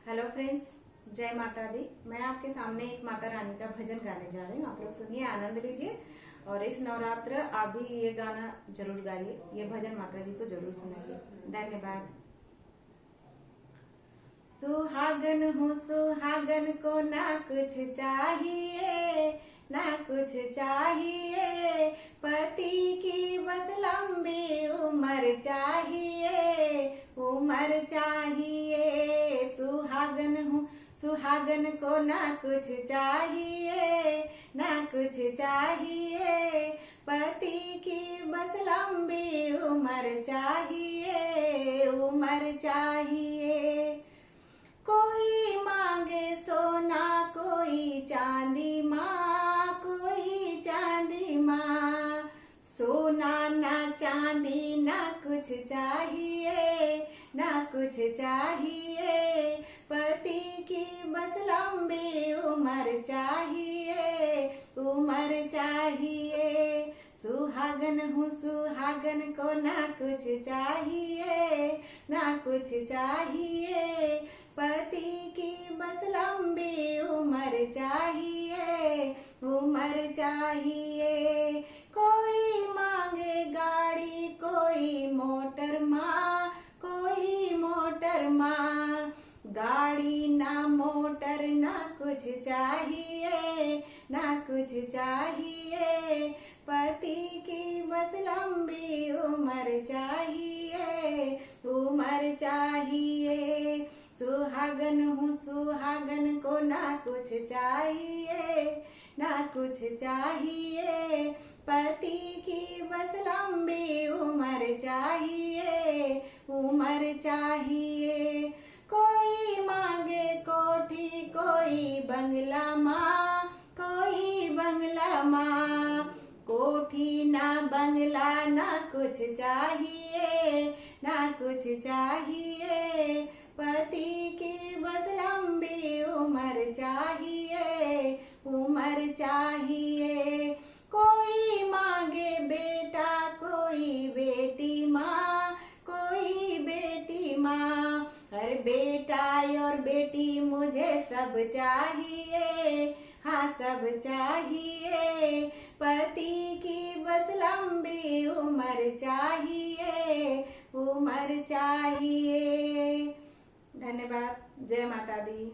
Hello friends, जय माता दी। मैं आपके सामने एक माता रानी का भजन गाने जा रही हूँ। आप लोग सुनिए, आनंद लीजिए और इस नवरात्र आप भी ये गाना जरूर गाइए। ये भजन माता जी को जरूर सुनाइए। धन्यवाद। सुहागन हूँ सुहागन को ना कुछ चाहिए, ना कुछ चाहिए, पति की बस लंबी उम्र चाहिए, उम्र चाहिए। सुहागन हूँ सुहागन को ना कुछ चाहिए, ना कुछ चाहिए, पति की बस लंबी उम्र चाहिए, उम्र चाहिए। कोई मांगे सोना कोई चांदी माँ, कोई चांदी माँ, सोना ना चांदी ना कुछ चाहिए, ना कुछ चाहिए, पति की बस लंबी उम्र चाहिए, उम्र चाहिए। सुहागन हूँ सुहागन को ना कुछ चाहिए, ना कुछ चाहिए, पति की बस लंबी उम्र चाहिए, उम्र चाहिए। कोई मांगे गाड़ी कोई मोटर माँ, कोई मोटर माँ, गाड़ी ना मोटर ना कुछ चाहिए, ना कुछ चाहिए, पति की बस लंबी उम्र चाहिए, उम्र चाहिए। सुहागन हूँ सुहागन को ना कुछ चाहिए, ना कुछ चाहिए, पति की बस लंबी उम्र चाहिए, उम्र चाहिए। कोई मांगे कोठी कोई बंगला माँ, कोई बंगला माँ, कोठी ना बंगला ना कुछ चाहिए, ना कुछ चाहिए, पति की बस लंबी उम्र चाहिए, उम्र चाहिए। कोई मांगे बेटा कोई बेटी माँ, कोई बेटी माँ, हर बेटा और बेटी मुझे सब चाहिए, हाँ सब चाहिए, पति की बस लंबी उम्र चाहिए, उम्र चाहिए। धन्यवाद। जय माता दी।